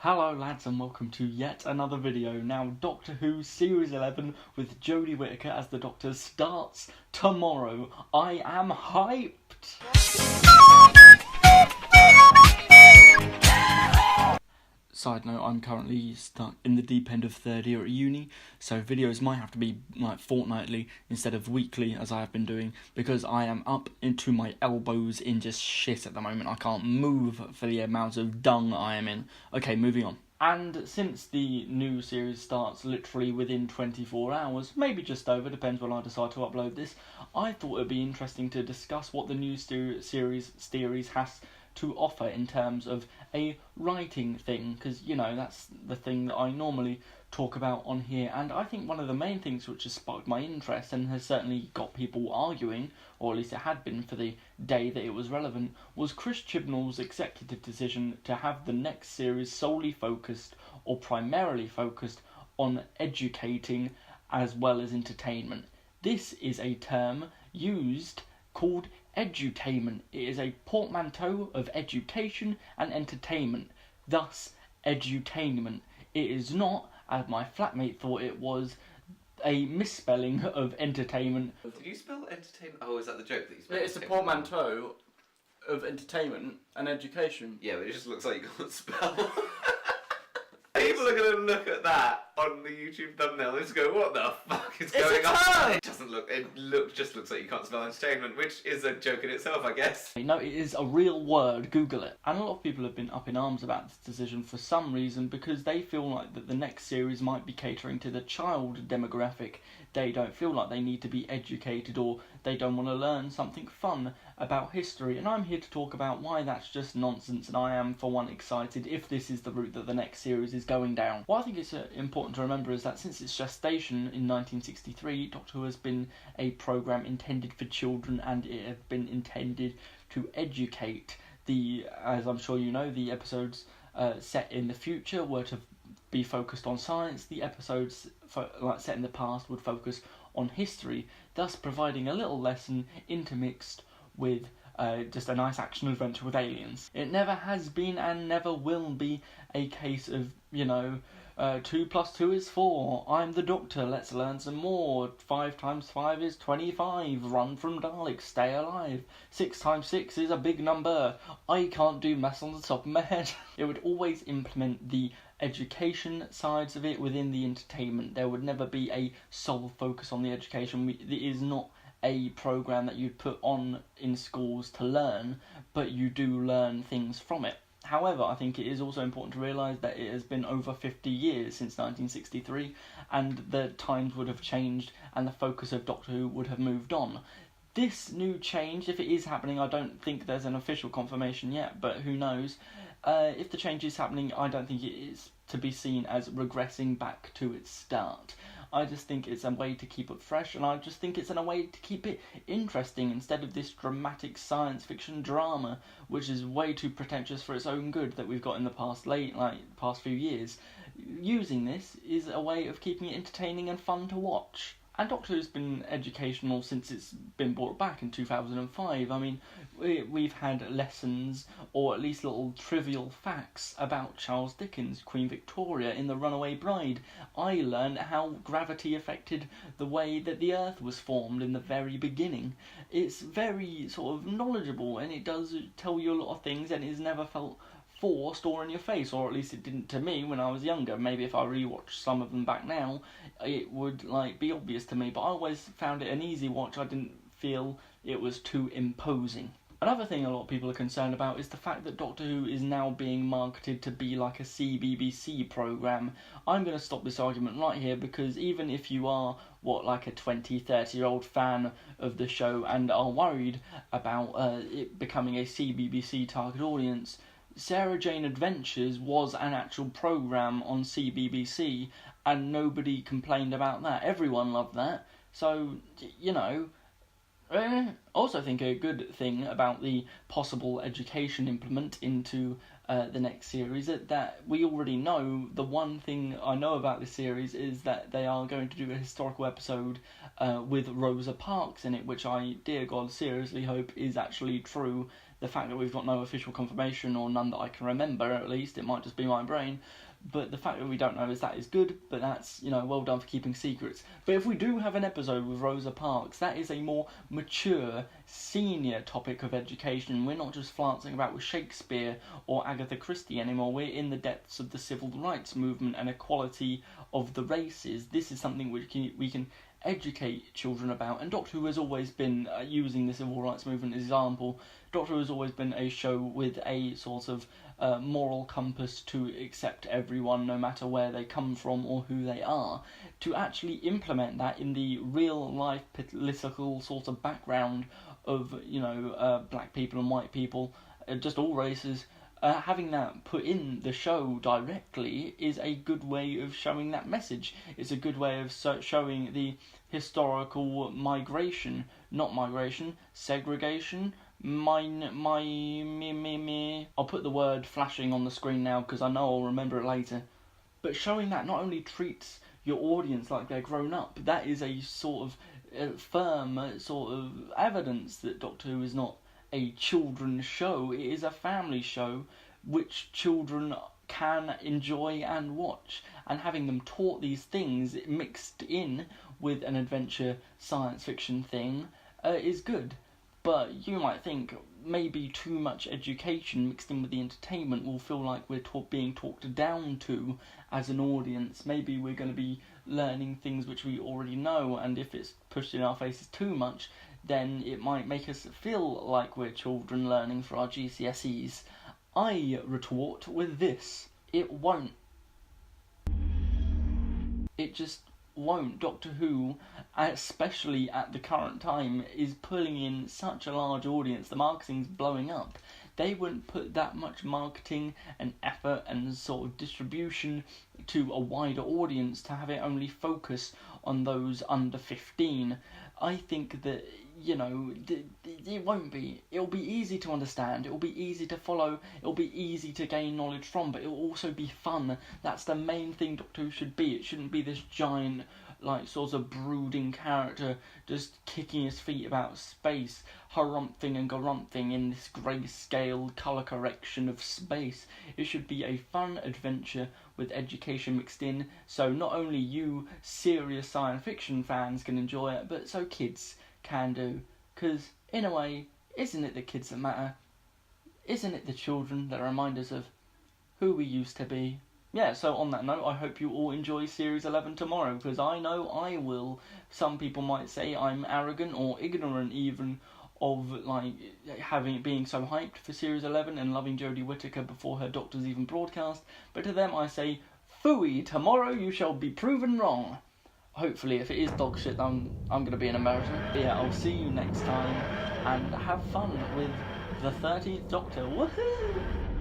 Hello lads and welcome to yet another video. Now Doctor Who Series 11 with Jodie Whittaker as the Doctor starts tomorrow. I am hyped! Side note, I'm currently stuck in the deep end of third year at uni, so videos might have to be like fortnightly instead of weekly as I have been doing, because I am up into my elbows in just shit at the moment. I can't move for the amount of dung I am in. Okay, moving on. And since the new series starts literally within 24 hours, maybe just over, depends when I decide to upload this, I thought it would be interesting to discuss what the new series has to offer in terms of a writing thing, because, you know, that's the thing that I normally talk about on here. And I think one of the main things which has sparked my interest and has certainly got people arguing, or at least it had been for the day that it was relevant, was Chris Chibnall's executive decision to have the next series solely focused, or primarily focused, on educating as well as entertainment. This is a term used called edutainment. It is a portmanteau of education and entertainment, thus edutainment. It is not, as my flatmate thought it was, a misspelling of entertainment. Did you spell entertainment? Oh, is that the joke that you spelled? It's a portmanteau of entertainment and education. Yeah, but it just looks like you can't spell. People are going to look at that on the YouTube thumbnail and just go, what the fuck is going on? It doesn't look, just looks like you can't spell entertainment, which is a joke in itself, I guess. No, it is a real word, Google it. And a lot of people have been up in arms about this decision for some reason, because they feel like that the next series might be catering to the child demographic. They don't feel like they need to be educated, or they don't want to learn something fun about history. And I'm here to talk about why that's just nonsense, and I am, for one, excited if this is the route that the next series is going down. What I think is important to remember is that since its gestation in 1963, Doctor Who has been a programme intended for children, and it has been intended to educate. As I'm sure you know, the episodes set in the future were to be focused on science. The episodes set in the past would focus on history, thus providing a little lesson intermixed with just a nice action adventure with aliens. It never has been and never will be a case of, 2 + 2 is 4, I'm the Doctor, let's learn some more, 5 × 5 is 25, run from Daleks, stay alive, 6 × 6 is a big number, I can't do maths on the top of my head. It would always implement the education sides of it within the entertainment. There would never be a sole focus on the education. It is not a programme that you'd put on in schools to learn, but you do learn things from it. However, I think it is also important to realise that it has been over 50 years since 1963, and the times would have changed and the focus of Doctor Who would have moved on. This new change, if it is happening, I don't think there's an official confirmation yet, but who knows. If the change is happening, I don't think it is to be seen as regressing back to its start. I just think it's a way to keep it fresh, and I just think it's a way to keep it interesting instead of this dramatic science fiction drama, which is way too pretentious for its own good that we've got in the past few years. Using this is a way of keeping it entertaining and fun to watch. And Doctor Who's been educational since it's been brought back in 2005. I mean, we've had lessons, or at least little trivial facts about Charles Dickens, Queen Victoria in The Runaway Bride. I learned how gravity affected the way that the Earth was formed in the very beginning. It's very sort of knowledgeable, and it does tell you a lot of things, and it's never felt forced or in your face, or at least it didn't to me when I was younger. Maybe if I rewatched some of them back now, it would be obvious to me, but I always found it an easy watch. I didn't feel it was too imposing. Another thing a lot of people are concerned about is the fact that Doctor Who is now being marketed to be like a CBBC programme. I'm going to stop this argument right here, because even if you are, like a 20, 30-year-old fan of the show and are worried about it becoming a CBBC target audience, Sarah Jane Adventures was an actual programme on CBBC, and nobody complained about that. Everyone loved that. So, also think a good thing about the possible education implement into the next series is that we already know. The one thing I know about this series is that they are going to do a historical episode with Rosa Parks in it, which I, dear God, seriously hope is actually true. the fact that we've got no official confirmation, or none that I can remember at least, it might just be my brain, but the fact that we don't know is that is good, but that's, well done for keeping secrets. But if we do have an episode with Rosa Parks, that is a more mature, senior topic of education. We're not just flancing about with Shakespeare or Agatha Christie anymore. We're in the depths of the civil rights movement and equality of the races. This is something which we can educate children about, and Doctor Who has always been, using the civil rights movement as an example, Doctor Who has always been a show with a sort of moral compass to accept everyone, no matter where they come from or who they are, to actually implement that in the real life political sort of background of, black people and white people, just all races. Having that put in the show directly is a good way of showing that message. It's a good way of showing the historical segregation. I'll put the word flashing on the screen now because I know I'll remember it later. But showing that not only treats your audience like they're grown up, that is a sort of firm sort of evidence that Doctor Who is not a children's show. It is a family show which children can enjoy and watch, and having them taught these things mixed in with an adventure science fiction thing is good. But you might think maybe too much education mixed in with the entertainment will feel like we're being talked down to as an audience. Maybe we're going to be learning things which we already know, and if it's pushed in our faces too much, then it might make us feel like we're children learning for our GCSEs. I retort with this: it won't. It just won't. Doctor Who, especially at the current time, is pulling in such a large audience. The marketing's blowing up. They wouldn't put that much marketing and effort and sort of distribution to a wider audience to have it only focus on those under 15. I think that, it won't be. It'll be easy to understand, it'll be easy to follow, it'll be easy to gain knowledge from, but it'll also be fun. That's the main thing Doctor Who should be. It shouldn't be this giant, sort of brooding character just kicking his feet about space, harumphing and garumphing in this grayscale colour correction of space. It should be a fun adventure with education mixed in, so not only you serious science fiction fans can enjoy it, but so kids can do. Because, in a way, isn't it the kids that matter? Isn't it the children that remind us of who we used to be? Yeah, so on that note, I hope you all enjoy Series 11 tomorrow, because I know I will. Some people might say I'm arrogant or ignorant even of being so hyped for Series 11 and loving Jodie Whittaker before her Doctor's even broadcast, but to them I say, phooey, tomorrow you shall be proven wrong. Hopefully, if it is dog shit, I'm going to be an embarrassment. But yeah, I'll see you next time, and have fun with the 13th Doctor. Woohoo!